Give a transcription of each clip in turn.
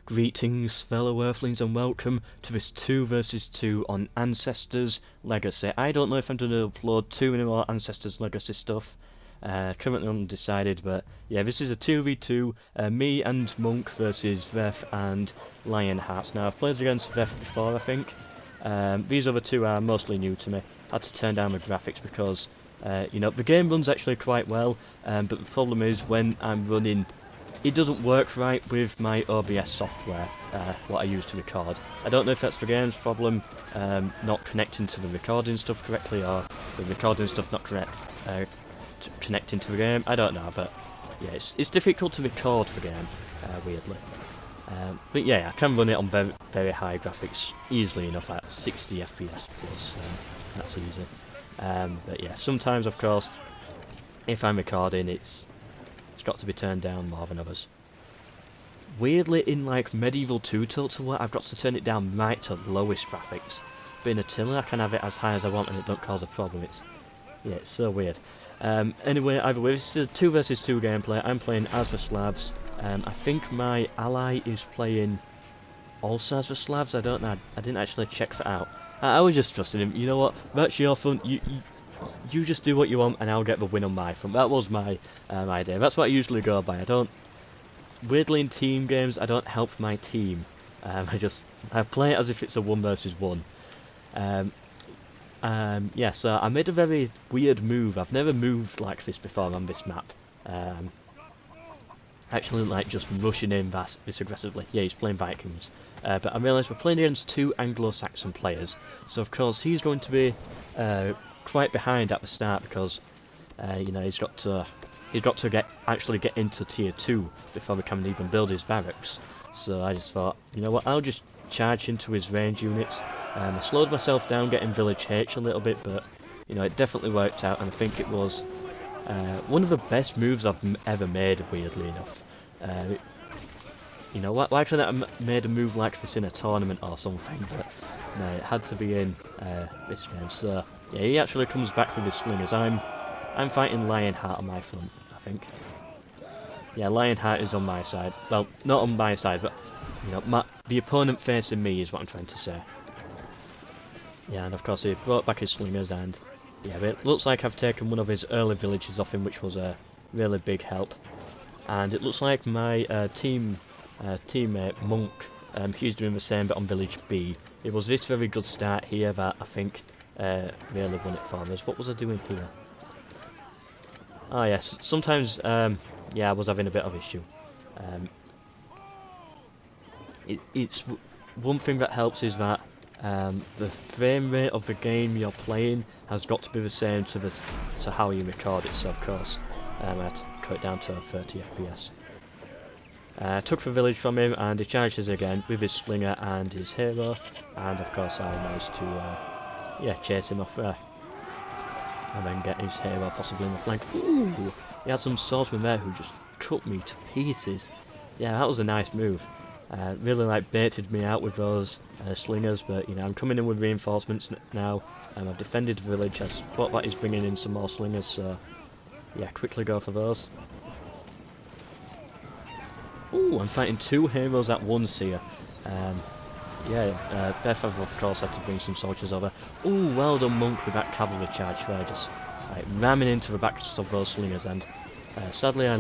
Greetings fellow earthlings and welcome to this 2 versus 2 on Ancestors Legacy. I don't know if I'm going to upload too many more Ancestors Legacy stuff, currently undecided, but yeah, this is a 2v2, me and Monk versus Veth and Lionheart. Now I've played against Veth before I think, these other two are mostly new to me. I had to turn down the graphics because you know, the game runs actually quite well, but the problem is when I'm running, it doesn't work right with my OBS software, what I use to record. I don't know if that's the game's problem, not connecting to the recording stuff correctly, or the recording stuff not connecting to the game. I don't know, but yeah, it's difficult to record the game, weirdly. But yeah, I can run it on very high graphics easily enough at 60 FPS plus. That's easy. But yeah, sometimes of course, if I'm recording, it's got to be turned down more than others. Weirdly, in like Medieval 2 Total War, I've got to turn it down right to lowest graphics. But in Attila, I can have it as high as I want and it don't cause a problem. It's so weird. Anyway, either way, this is a 2 versus 2 gameplay. I'm playing as the Slavs. I think my ally is playing also as the Slavs. I don't know. I didn't actually check that out. I was just trusting him. You know what? That's your front. You just do what you want and I'll get the win on my front. That was my idea. That's what I usually go by. Weirdly in team games, I don't help my team. I play it as if it's a 1 versus 1. Yeah, so I made a very weird move. I've never moved like this before on this map. Actually, like just rushing in this aggressively. Yeah, he's playing Vikings. But I realised we're playing against 2 Anglo-Saxon players. So of course he's going to be quite behind at the start because you know, he's got to actually get into tier 2 before we can even build his barracks. So I just thought, you know what, I'll just charge into his range units. I slowed myself down getting village H a little bit, but you know, it definitely worked out, and I think it was one of the best moves I've ever made, weirdly enough. You know, why couldn't I have made a move like this in a tournament or something, but no, it had to be in this game. So yeah, he actually comes back with his slingers. I'm fighting Lionheart on my front, I think. Yeah, Lionheart is on my side. Well, not on my side, but you know, the opponent facing me is what I'm trying to say. Yeah, and of course he brought back his slingers, and yeah, it looks like I've taken one of his early villages off him, which was a really big help. And it looks like my teammate Monk, he's doing the same, but on village B. It was this very good start here that I think really won it for us. What was I doing here? Oh yes, sometimes yeah, I was having a bit of issue. It's one thing that helps is that the frame rate of the game you're playing has got to be the same to how you record it. So of course, I had to cut it down to 30 FPS. I took the village from him and he charges again with his slinger and his hero, and of course I managed to yeah, chase him off there. And then get his hero possibly in the flank. Ooh! He had some swordsmen there who just cut me to pieces. Yeah, that was a nice move. Really like baited me out with those slingers, but you know, I'm coming in with reinforcements now. I've defended the village. I spot that he's bringing in some more slingers, so yeah, quickly go for those. Ooh, I'm fighting 2 heroes at once here. Yeah, Beth of course had to bring some soldiers over. Ooh, well done Monk with that cavalry charge there, just like ramming into the backs of those slingers, and sadly I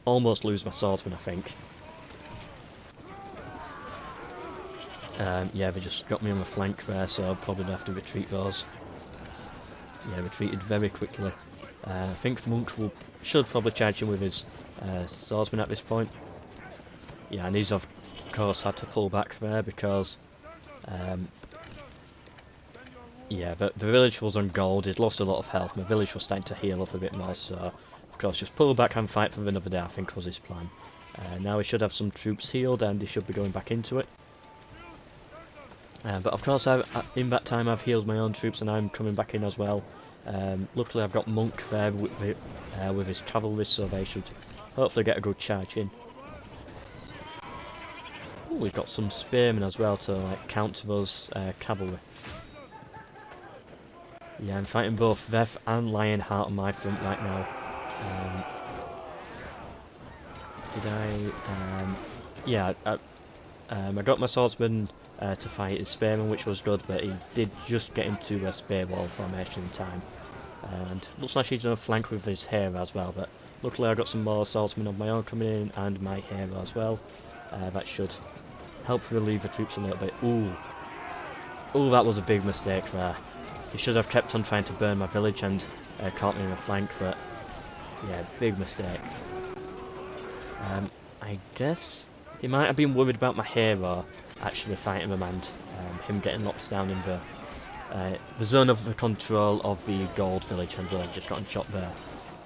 almost lose my swordsman, I think. Yeah, they just got me on the flank there, so I'll probably have to retreat those. Yeah, retreated very quickly. I think Monk should probably charge him with his swordsman at this point. Yeah, and he's of course had to pull back there because yeah, the village was on gold. He'd lost a lot of health. My village was starting to heal up a bit more, so of course just pull back and fight for another day, I think was his plan. Now he should have some troops healed and he should be going back into it. But of course in that time I've healed my own troops and I'm coming back in as well. Luckily I've got Monk there with his cavalry, so they should hopefully get a good charge in. Ooh, we've got some spearmen as well to like counter those cavalry. Yeah, I'm fighting both Veth and Lionheart on my front right now. Did I? Yeah, I got my swordsman to fight his spearman, which was good, but he did just get into a spear wall formation in time. And looks like he's done a flank with his hero as well, but luckily I got some more swordsmen of my own coming in and my hero as well. That should help relieve the troops a little bit. Ooh, that was a big mistake there. He should have kept on trying to burn my village and caught me in the flank, but yeah, big mistake. I guess he might have been worried about my hero actually fighting him and him getting locked down in the zone of the control of the gold village and really just gotten shot there.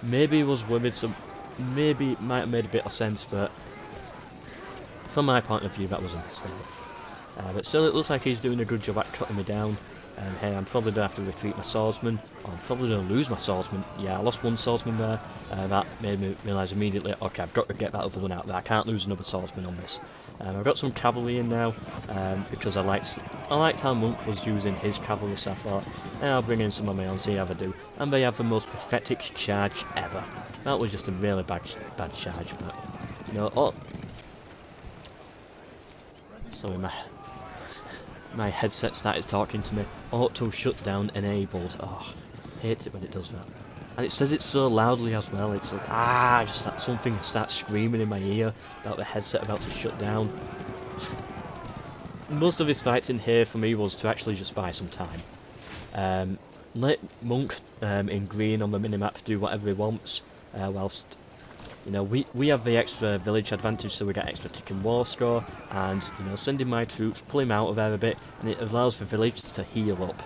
Maybe he was worried, so maybe it might have made a bit of sense, but from my point of view that was a mistake. But still, it looks like he's doing a good job at cutting me down. Hey, I'm probably going to have to retreat my swordsman. Oh, I'm probably going to lose my swordsman. Yeah, I lost one swordsman there. That made me realise immediately, okay, I've got to get that other one out there. I can't lose another swordsman on this. I've got some cavalry in now, because I liked how Monk was using his cavalry, so I thought, I'll bring in some of my own, see how they do. And they have the most pathetic charge ever. That was just a really bad charge, but, you know, sorry, my headset started talking to me. Auto shutdown enabled. Oh, hate it when it does that. And it says it so loudly as well. It says, just that something starts screaming in my ear about the headset about to shut down. Most of his fights in here for me was to actually just buy some time. Let Monk in green on the minimap do whatever he wants, whilst, you know, we have the extra village advantage, so we get extra tick and war score, and, you know, sending my troops, pull him out of there a bit, and it allows the village to heal up.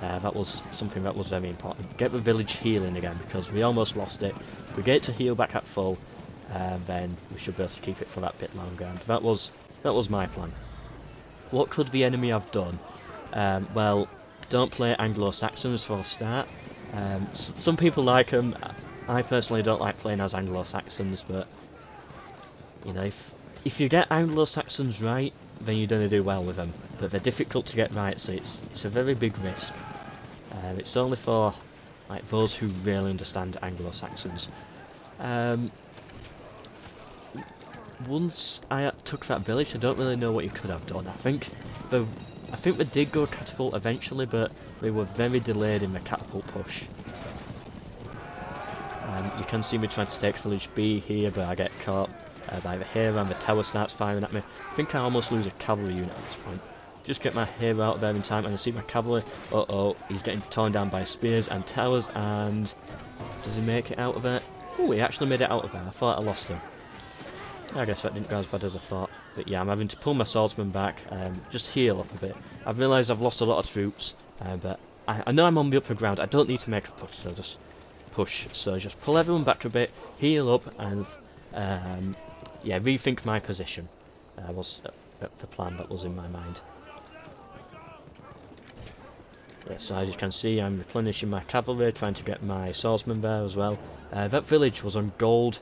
That was something that was very important. Get the village healing again, because we almost lost it. If we get it to heal back at full, then we should be able to keep it for that bit longer, and that was my plan. What could the enemy have done? Well, don't play Anglo-Saxons for a start. Some people like them. I personally don't like playing as Anglo-Saxons, but, you know, if you get Anglo-Saxons right, then you're going to do well with them. But they're difficult to get right, so it's a very big risk. It's only for, like, those who really understand Anglo-Saxons. Once I took that village, I don't really know what you could have done. I think they did go catapult eventually, but they were very delayed in the catapult push. You can see me trying to take village B here, but I get caught by the hero and the tower starts firing at me. I think I almost lose a cavalry unit at this point. Just get my hero out of there in time, and I see my cavalry. He's getting torn down by spears and towers, and does he make it out of it? Oh, he actually made it out of there. I thought I lost him. I guess that didn't go as bad as I thought. But yeah, I'm having to pull my swordsman back, just heal up a bit. I've realised I've lost a lot of troops, but I know I'm on the upper ground. I don't need to make a push, so just pull everyone back a bit, heal up, and yeah, rethink my position. Was the plan that was in my mind. Yeah, so as you can see, I'm replenishing my cavalry, trying to get my swordsman there as well. That village was on gold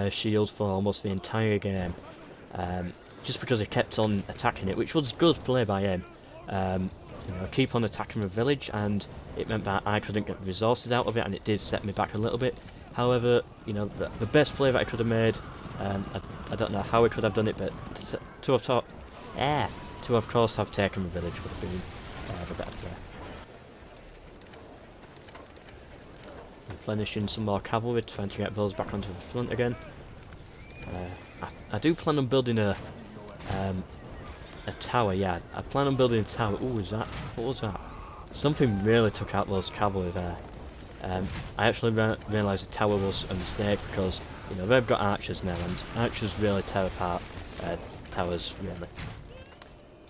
shield for almost the entire game, just because he kept on attacking it, which was good play by him. You know, keep on attacking the village, and it meant that I couldn't get resources out of it, and it did set me back a little bit. However, you know, the best play that I could have made, I don't know how I could have done it, but to of course have taken the village would have been the better play. Replenishing some more cavalry, trying to get those back onto the front again. I do plan on building a tower, yeah. I plan on building a tower. Ooh, what was that? Something really took out those cavalry there. I actually realised the tower was a mistake because, you know, they've got archers now, and archers really tear apart towers, really.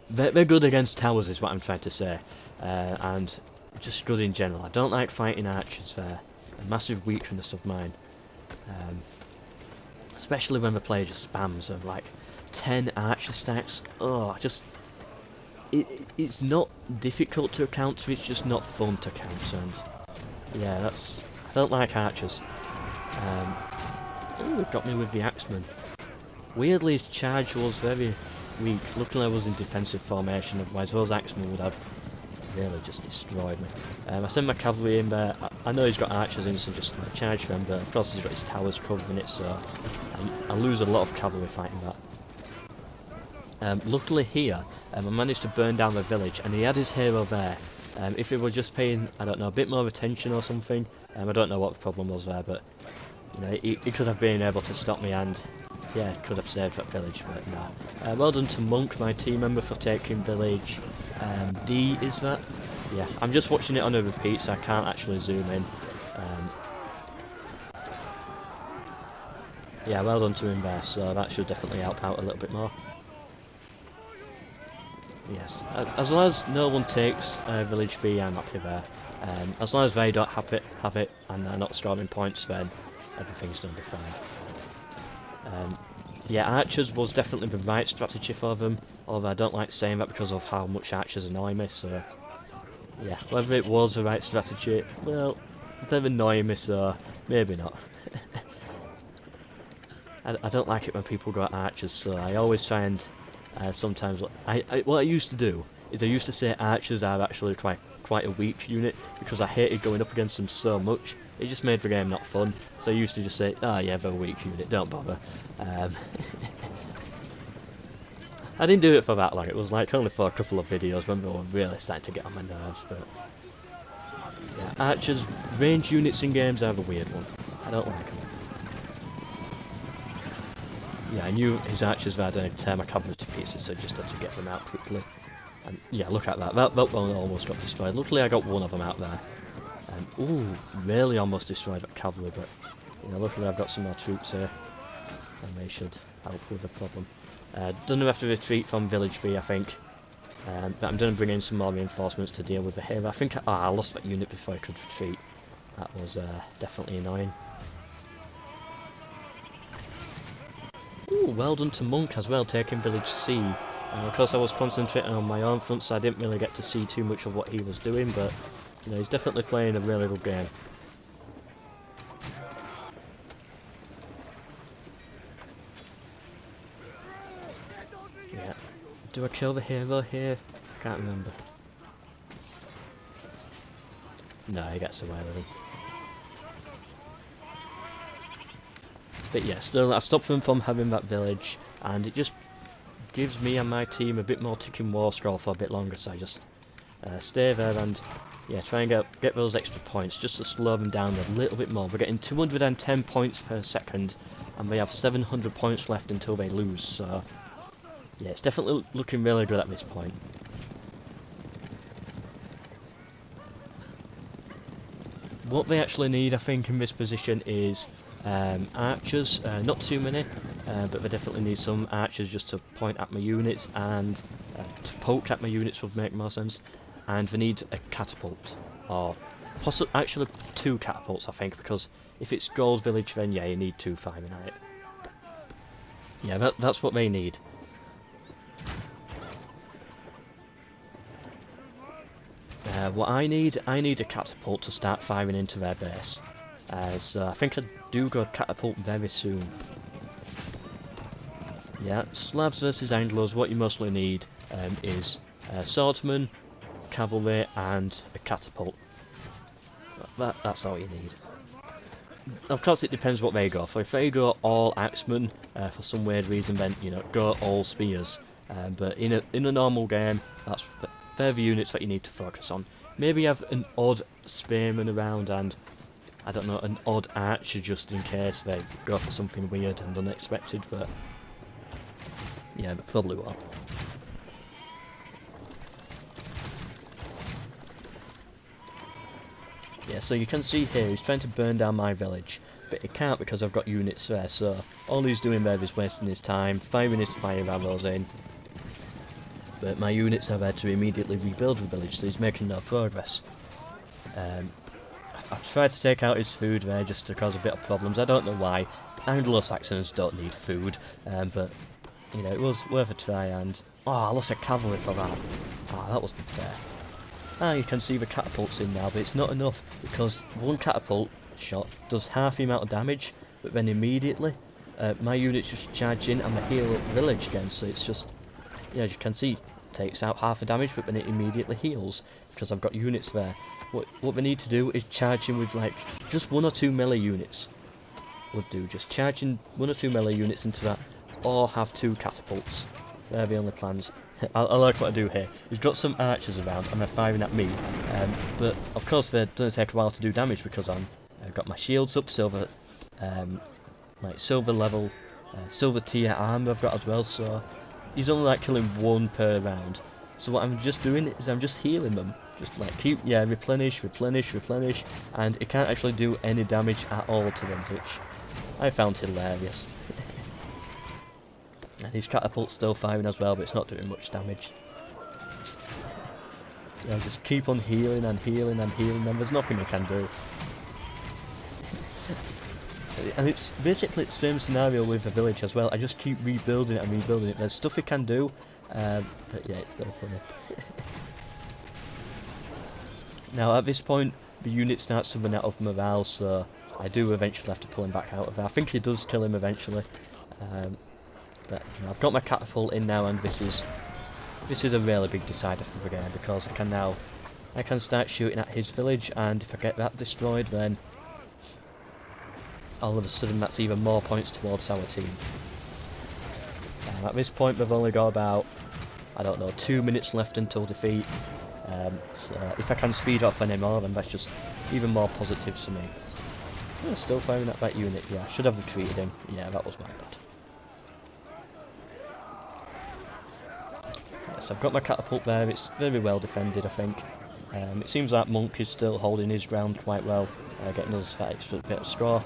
They're good against towers is what I'm trying to say, and just good in general. I don't like fighting archers, they're a massive weakness of mine. Especially when the player just spams of like 10 archer stacks. Oh, it's not difficult to counter, it's just not fun to counter, and yeah, I don't like archers. Oh, it got me with the axeman. Weirdly, his charge was very weak. Luckily I was in defensive formation, otherwise those axemen would have really just destroyed me. I sent my cavalry in there. I know he's got archers in, so just like, charge them, but of course he's got his towers covering it, so I lose a lot of cavalry fighting that. Luckily here, I managed to burn down the village, and he had his hero there. If he were just paying, I don't know, a bit more attention or something, I don't know what the problem was there, but you know, he could have been able to stop me and, yeah, could have saved that village, but no. Well done to Monk, my team member, for taking village D, is that? Yeah, I'm just watching it on a repeat, so I can't actually zoom in. Yeah, well done to him there, so that should definitely help out a little bit more. Yes, as long as no one takes village B, I'm happy there. As long as they don't have it and they're not scoring points, then everything's going to be fine. Yeah, archers was definitely the right strategy for them, although I don't like saying that because of how much archers annoy me, so yeah, whether it was the right strategy, well, they're annoying me, so maybe not. I don't like it when people go at archers, so I always try and sometimes what I used to do is I used to say archers are actually quite a weak unit because I hated going up against them so much. It just made the game not fun, so I used to just say, oh yeah, they're a weak unit, don't bother. I didn't do it for that long, it was like only for a couple of videos when they were really starting to get on my nerves, but yeah, archers, range units in games are the weird one. I don't like them. Yeah, I knew his archers were going to tear my cavalry to pieces, so I just had to get them out quickly. And yeah, look at that. That one almost got destroyed. Luckily I got one of them out there. Ooh, really almost destroyed that cavalry, but you know, luckily I've got some more troops here, and they should help with the problem. Don't have to retreat from village B, I think. But I'm going to bring in some more reinforcements to deal with the hero. I think I lost that unit before I could retreat. That was definitely annoying. Ooh, well done to Monk as well, taking village C. Of course I was concentrating on my own front, so I didn't really get to see too much of what he was doing, but you know, he's definitely playing a really good game. Yeah. Do I kill the hero here? Can't remember. No, he gets away with him. But yeah, still, I stopped them from having that village, and it just gives me and my team a bit more ticking war score for a bit longer, so I just stay there and yeah, try and get those extra points, just to slow them down a little bit more. We're getting 210 points per second, and they have 700 points left until they lose, so yeah, it's definitely looking really good at this point. What they actually need, I think, in this position is archers, not too many, but they definitely need some archers just to point at my units, and to poke at my units would make more sense, and they need a catapult, or actually 2 catapults I think, because if it's gold village then yeah, you need 2 firing at it. Yeah, that's what they need. What I need a catapult to start firing into their base. So I think I do go catapult very soon. Yeah, Slavs versus Anglos, what you mostly need is swordsmen, cavalry and a catapult. That's all you need. Of course it depends what they go for. If they go all axemen for some weird reason, then you know, go all spears. But in a normal game, they're the units that you need to focus on. Maybe have an odd spearman around and I don't know, an odd archer just in case they go for something weird and unexpected, but yeah, but probably won't. Yeah, so you can see here he's trying to burn down my village, but he can't because I've got units there, so all he's doing there is wasting his time, firing his fire arrows in. But my units are there to immediately rebuild the village, so he's making no progress. I tried to take out his food there just to cause a bit of problems. I don't know why. Anglo-Saxons don't need food, but you know, it was worth a try. And oh, I lost a cavalry for that. Oh, that wasn't fair. Ah, you can see the catapults in now, but it's not enough because one catapult shot does half the amount of damage, but then immediately my units just charge in and they heal up the village again. So it's just, yeah, as you can see, takes out half the damage, but then it immediately heals because I've got units there. What we need to do is charge in with like just 1 or 2 melee units would do. Just charge in 1 or 2 melee units into that, or have 2 catapults. They're the only plans. I like what I do here. We've got some archers around and they're firing at me, but of course they're going to take a while to do damage because I've got my shields up, silver, like silver level, silver tier armor I've got as well, so he's only like killing one per round. So what I'm just doing is I'm just healing them. Just like replenish, and it can't actually do any damage at all to them, which I found hilarious. And his catapult's still firing as well, but it's not doing much damage. Just keep on healing and there's nothing I can do. And it's basically the same scenario with the village as well. I just keep rebuilding it. There's stuff it can do, but yeah, it's still funny. Now at this point, the unit starts to run out of morale, so I do eventually have to pull him back out of there. I think he does kill him eventually, but you know, I've got my catapult in now, and this is a really big decider for the game, because I can start shooting at his village, and if I get that destroyed, then all of a sudden that's even more points towards our team. At this point we've only got about, I don't know, 2 minutes left until defeat. So if I can speed up any more, then that's just even more positives for me. Oh, still firing at that unit. Yeah, I should have retreated him. Yeah, that was my bad. Yes, I've got my catapult there. It's very well defended, I think. It seems like Monk is still holding his ground quite well, getting us that extra bit of score.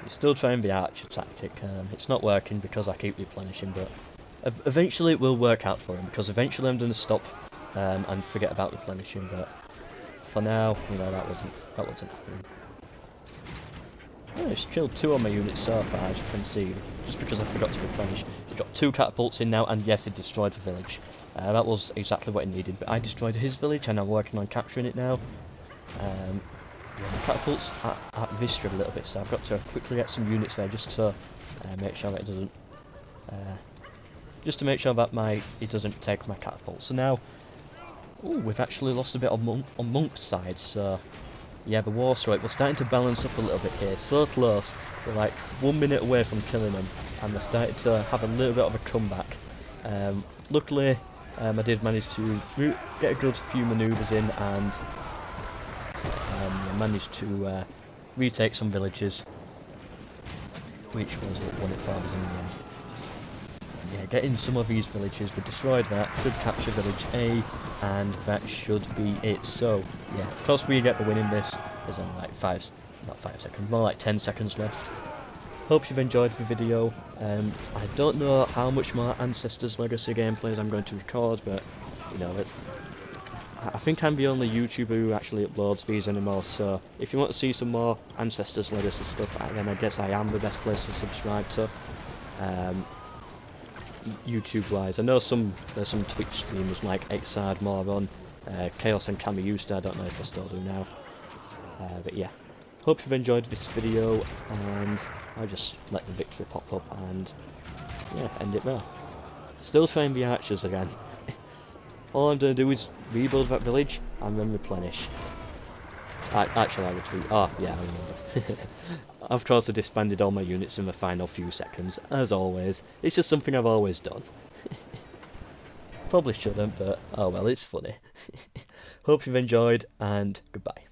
Still trying the archer tactic. It's not working because I keep replenishing, but eventually it will work out for him, because eventually I'm going to stop and forget about replenishing, but for now, you know, that wasn't happening. Oh, he's killed 2 on my units so far, as you can see, just because I forgot to replenish. He got 2 catapults in now, and yes, he destroyed the village. That was exactly what he needed, but I destroyed his village and I'm working on capturing it now. The catapult's at risk a little bit, so I've got to quickly get some units there just to make sure that it doesn't, it doesn't take my catapult. So now, we've actually lost a bit on Monk's side. So yeah, the war strike, we're starting to balance up a little bit here. So close, we're like 1 minute away from killing them, and we're starting to have a little bit of a comeback. Luckily, I did manage to get a good few manoeuvres in, and I managed to retake some villages, which was what won it for us in the end. Yeah, getting some of these villages, we destroyed that, should capture village A, and that should be it. So yeah, of course we get the win in this. There's only like not 5 seconds, more like 10 seconds left. Hope you've enjoyed the video. I don't know how much more Ancestors Legacy gameplays I'm going to record, but you know, I think I'm the only YouTuber who actually uploads these anymore, so if you want to see some more Ancestors Legacy stuff, then I guess I am the best place to subscribe to. YouTube wise, I know there's some Twitch streamers like Xard, Moron, Chaos and Camiyusta, I don't know if I still do now. But yeah, hope you've enjoyed this video, and I'll just let the victory pop up and yeah, end it there. Still trying the archers again. All I'm going to do is rebuild that village and then replenish. Actually, I retreat. Oh, yeah, I remember. Of course, I disbanded all my units in the final few seconds, as always. It's just something I've always done. Probably shouldn't, but oh well, it's funny. Hope you've enjoyed, and goodbye.